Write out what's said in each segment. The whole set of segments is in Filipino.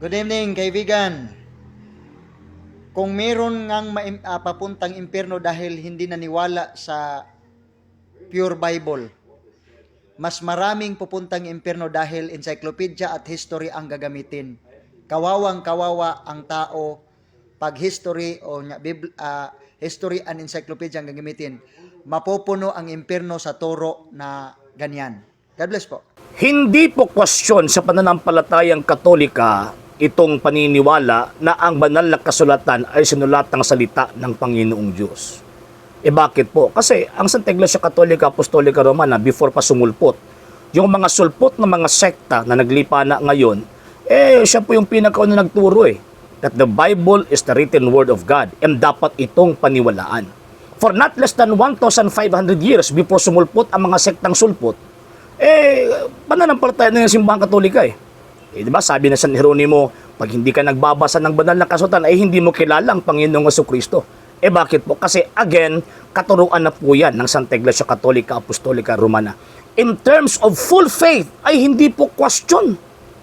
Good evening, kaibigan. Kung meron ngang papuntang impyerno dahil hindi naniwala sa pure Bible, mas maraming pupuntang impyerno dahil encyclopedia at history ang gagamitin. Kawawang kawawa ang tao pag history o history and encyclopedia ang gagamitin. Mapupuno ang impyerno sa turo na ganyan. God bless po. Hindi po kwestiyon sa pananampalatayang Katolika itong paniniwala na ang banal na kasulatan ay sinulatang salita ng Panginoong Diyos. Bakit po? Kasi ang Santa Iglesia Katolika Apostolika Romana, before pa sumulpot, yung mga sulpot ng mga sekta na naglipa na ngayon, siya po yung pinakauna nagturo that the Bible is the written word of God and dapat itong paniwalaan. For not less than 1,500 years before sumulpot ang mga sektang sulpot, pananampalataya na yung simbahan Katolika diba sabi na San Jeronimo, pag hindi ka nagbabasa ng banal na kasulatan ay hindi mo kilala ang Panginoong Jesucristo. Bakit po? Kasi again, katuruan na po yan ng Santa Iglesia Katolika Apostolika Romana. In terms of full faith, ay hindi po question.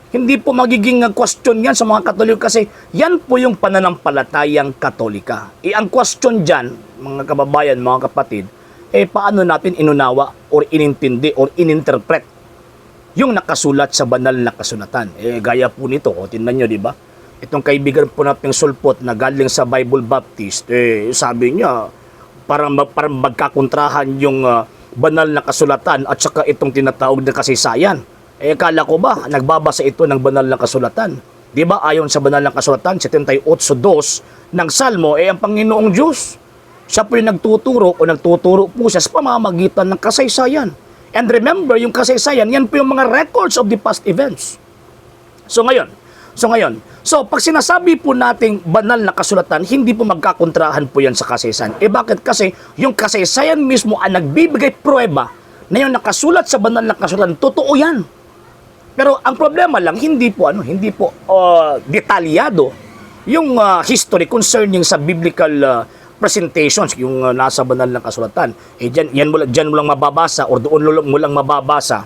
Hindi po magiging question yan sa mga Katoliko kasi yan po yung pananampalatayang Katolika. Ang question dyan, mga kababayan, mga kapatid, paano natin inunawa or inintindi or ininterpret yung nakasulat sa banal na kasulatan. Gaya po nito, tingnan nyo, di ba? Itong kaibigan po nating sulpot na galing sa Bible Baptist, sabi niya, parang magkakontrahan yung banal na kasulatan at saka itong tinatawag na kasaysayan. Kala ko ba, nagbabasa ito ng banal na kasulatan? Di ba, ayon sa banal na kasulatan, 78:2 ng Salmo, ang Panginoong Diyos, siya po yung nagtuturo po siya sa pamamagitan ng kasaysayan. And remember, yung kasaysayan, yan po yung mga records of the past events. So ngayon, pag sinasabi po nating banal na kasulatan, hindi po magkakontrahan po yan sa kasaysayan. Bakit? Kasi yung kasaysayan mismo ang nagbibigay pruweba na yung nakasulat sa banal na kasulatan, totoo yan. Pero ang problema lang, hindi po detalyado yung history concerning sa biblical presentations, yung nasa banal na kasulatan. Dyan mo lang mababasa or doon mo lang mababasa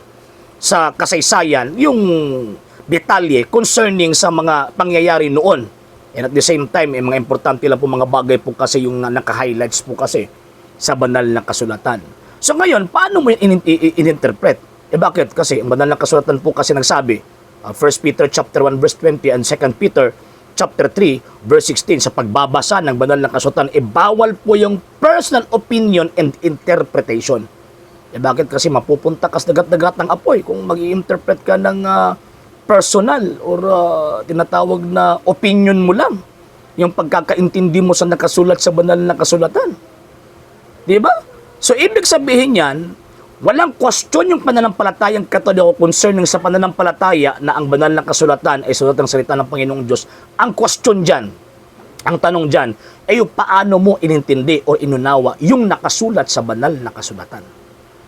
sa kasaysayan yung detalye concerning sa mga pangyayari noon. And at the same time, mga importante lang po mga bagay po kasi yung naka-highlights po kasi sa banal na kasulatan. So ngayon, paano mo in-interpret? Bakit? Kasi ang banal na kasulatan po kasi nagsabi, 1 Peter chapter 1 verse 20 and 2 Peter chapter 3 verse 16, sa pagbabasa ng banal na kasulatan, bawal po yung personal opinion and interpretation. Bakit? Kasi mapupunta ka sa dagat-dagat ng apoy kung mag-i-interpret ka ng personal or tinatawag na opinion mo lang, yung pagkakaintindi mo sa nakasulat sa banal na kasulatan. Di ba? So, ibig sabihin yan, walang question yung pananampalatayang Katoliko concerning sa pananampalataya na ang banal na kasulatan ay sulat ng salita ng Panginoong Diyos. Ang question dyan, ang tanong dyan, yung paano mo inintindi o inunawa yung nakasulat sa banal na kasulatan.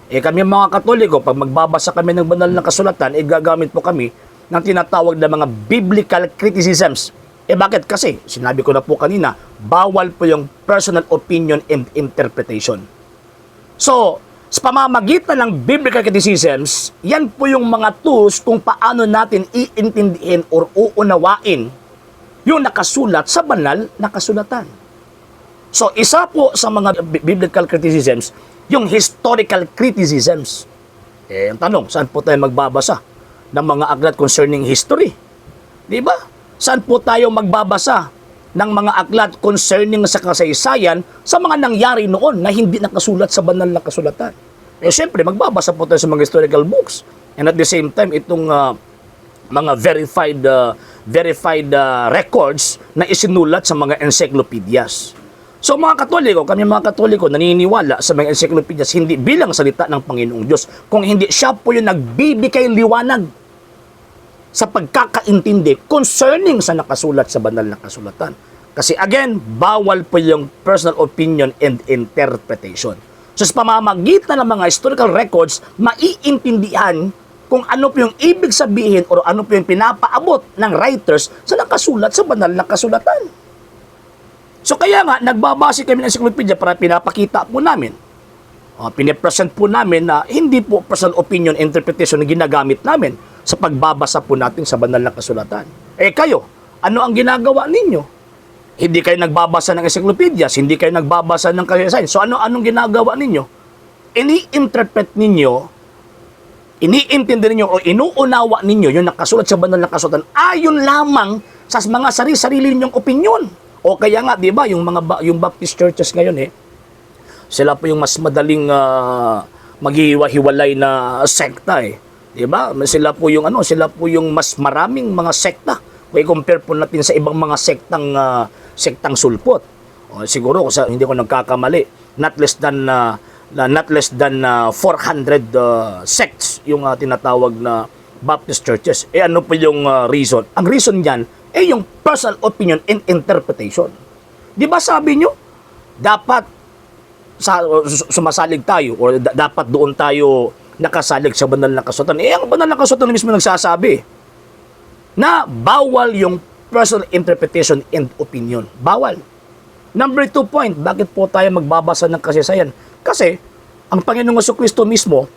Kami mga Katoliko, pag magbabasa kami ng banal na kasulatan, gagamit po kami ng tinatawag na mga biblical criticisms. Bakit? Kasi, sinabi ko na po kanina, bawal po yung personal opinion and interpretation. So, sa pamamagitan ng biblical criticisms, yan po yung mga tools kung paano natin iintindihin or uunawain yung nakasulat sa banal na kasulatan. So, isa po sa mga biblical criticisms, yung historical criticisms. Ang tanong, saan po tayo magbabasa ng mga aklat concerning history? Di ba? Saan po tayo magbabasa ng mga aklat concerning sa kasaysayan sa mga nangyari noon na hindi nakasulat sa banal na kasulatan? Siyempre, magbabasa po tayo sa mga historical books. And at the same time, itong mga verified records na isinulat sa mga encyclopedias. So mga Katoliko, kami mga Katoliko naniniwala sa mga encyclopedias hindi bilang salita ng Panginoong Diyos, kung hindi siya po yung nagbibigay liwanag sa pagkakaintindi concerning sa nakasulat sa banal na kasulatan. Kasi again, bawal po yung personal opinion and interpretation. So sa pamamagitan ng mga historical records, maiintindihan kung ano po yung ibig sabihin o ano po yung pinapaabot ng writers sa nakasulat sa banal na kasulatan. So kaya nga, nagbabase kami ng encyclopedia para pinapakita po namin, pinipresent po namin na hindi po personal opinion interpretation na ginagamit namin sa pagbabasa po natin sa banal na kasulatan. Kayo, Ano ang ginagawa ninyo? Hindi kayo nagbabasa ng encyclopedias, hindi kayo nagbabasa ng kasaysayan. So anong ginagawa ninyo? Ini-interpret ninyo, iniintindi ninyo o inuunawa ninyo yung nakasulat sa banal na kasulatan ayon lamang sa mga sarili-sarili ninyong opinyon. O kaya nga, di ba, yung yung Baptist churches ngayon sila po yung mas madaling maghiwa-hiwalay na sekta Di ba? Sila po yung mas maraming mga sekta. Kung i-compare po natin sa ibang mga sektang sulpot. O, siguro hindi ko nagkakamali, not less than 400 sects yung tinatawag na Baptist churches. Ano po yung reason? Ang reason niyan yung personal opinion and interpretation. Di ba sabi nyo, dapat sumasalig tayo or dapat doon tayo nakasalig sa banal na kasulatan. Ang banal na kasulatan mismo nagsasabi na bawal yung personal interpretation and opinion. Bawal. Number 2 point, bakit po tayo magbabasa ng kasaysayan? Kasi ang Panginoong Jesucristo mismo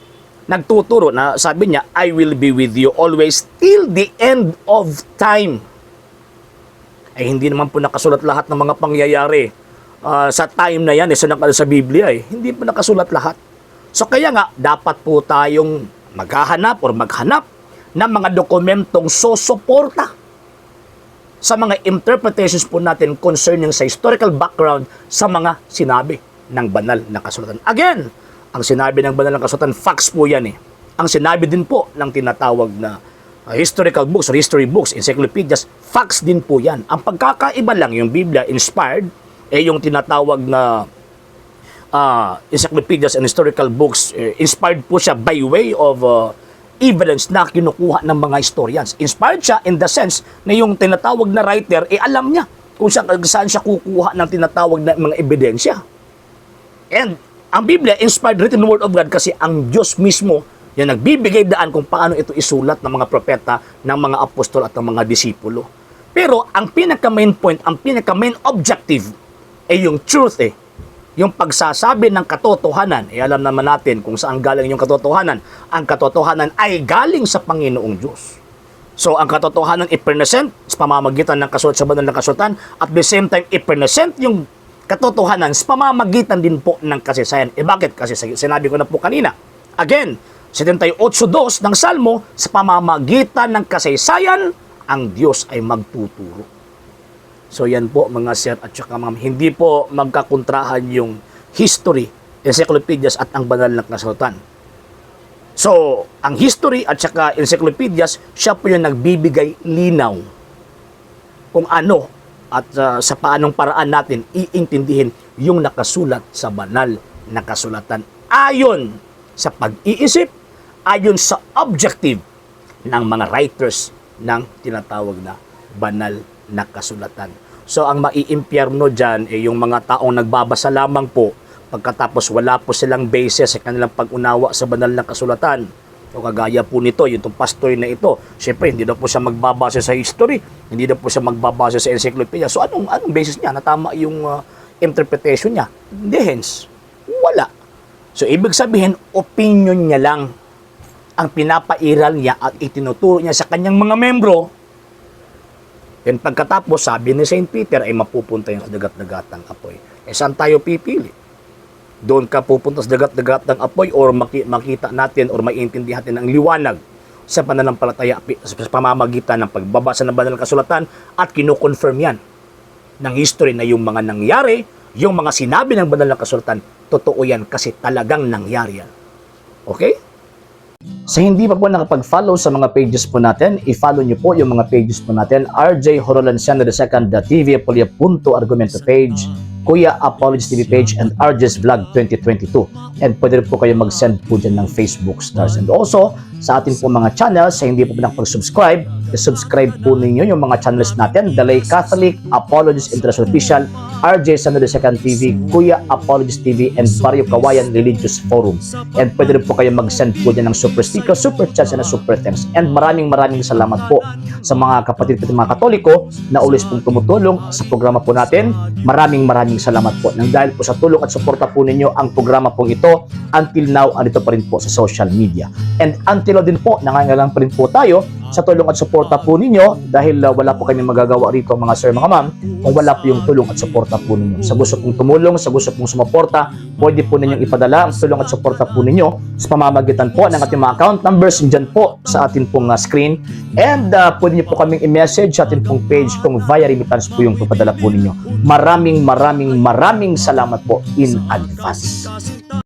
nagtuturo na sabi niya, I will be with you always till the end of time. Hindi naman po nakasulat lahat ng mga pangyayari sa time na yan, sa Biblia Hindi po nakasulat lahat. So kaya nga, dapat po tayong maghanap ng mga dokumentong susuporta sa mga interpretations po natin concerning sa historical background sa mga sinabi ng banal na kasulatan. Again, ang sinabi ng banal na kasulatan, facts po yan Ang sinabi din po ng tinatawag na historical books or history books, encyclopedias, facts din po yan. Ang pagkakaiba lang, yung Biblia inspired, yung tinatawag na encyclopedias and historical books, inspired po siya by way of evidence na kinukuha ng mga historians. Inspired siya in the sense na yung tinatawag na writer, alam niya kung saan siya kukuha ng tinatawag na mga ebidensya. And ang Biblia, inspired written word of God kasi ang Diyos mismo yung nagbibigay daan kung paano ito isulat ng mga propeta, ng mga apostol at ng mga disipulo. Pero ang pinaka-main point, ang pinaka-main objective yung truth yung pagsasabi ng katotohanan. Alam naman natin kung saan galing yung katotohanan. Ang katotohanan ay galing sa Panginoong Diyos. So ang katotohanan i-present sa pamamagitan ng kasulat sa banal na kasulatan, at the same time i-present yung katotohanan sa pamamagitan din po ng kasaysayan. Bakit? Kasi sinabi ko na po kanina. Again, 78:2 ng Salmo, sa pamamagitan ng kasaysayan, ang Diyos ay magtuturo. So yan po mga sir at saka ma'am, hindi po magkakontrahan yung history, encyclopedias at ang banal na kasulatan. So, ang history at saka encyclopedias, siya po yung nagbibigay linaw kung ano at sa paanong paraan natin iintindihin yung nakasulat sa banal na kasulatan ayon sa pag-iisip, ayon sa objective ng mga writers ng tinatawag na banal na kasulatan. So ang maiimpyerno dyan yung mga taong nagbabasa lamang po pagkatapos wala po silang basis sa kanilang pag-unawa sa banal na kasulatan. So kagaya po nito, yung pastor na ito, syempre hindi daw po siya magbabase sa history, hindi daw po siya magbabase sa encyclopedia. So anong basis niya na tama yung interpretation niya? Hindi, hence, wala. So ibig sabihin, opinion niya lang ang pinapairal niya at itinuturo niya sa kanyang mga membro. Then pagkatapos, sabi ni St. Peter ay mapupunta yung sa dagat-dagatang apoy. Saan tayo pipili? Doon ka pupunta sa dagat-dagatang apoy or makita natin or maiintindihan natin ang liwanag sa pananampalataya sa pamamagitan ng pagbabasa ng banal na kasulatan at kino-confirm yan ng history na yung mga nangyari, yung mga sinabi ng banal na kasulatan, totoo yan kasi talagang nangyari yan. Okay? Sa hindi pa po nakapag-follow sa mga pages po natin, i-follow nyo po yung mga pages po natin, RJ Horolanciano II.TV, Argumento page, Kuya Apologist TV page, and RJ's Vlog 2022. And pwede rin po kayo mag-send po dyan ng Facebook stars. And also, sa ating po mga channels, sa hindi po nakapag-subscribe, i-subscribe po ninyo yung mga channels natin, The Lay Catholic, Apologist International Official, RJ Sano II.TV, Kuya Apologist TV, and Barrio Kawayan Religious Forum. And pwede rin po kayo mag-send po dyan ng super sticker, super chats, and super thanks. And maraming salamat po sa mga kapatid at mga Katoliko na ulis pong tumutulong sa programa po natin. Maraming salamat po. Nang dahil po sa tulong at suporta po ninyo, ang programa pong ito, until now, andito pa rin po sa social media. And until now din po, nangangailangan pa rin po tayo sa tulong at suporta po ninyo dahil wala po kami magagawa rito mga sir, mga ma'am, kung wala po yung tulong at suporta po ninyo. Sa gusto pong tumulong, sa gusto pong sumuporta, pwede po ninyong ipadala ang tulong at suporta po ninyo sa pamamagitan po ng ating mga account numbers dyan po sa ating pong screen. And pwede niyo po kaming i-message sa ating pong page kung via remittance po yung papadala po ninyo. Maraming salamat po in advance.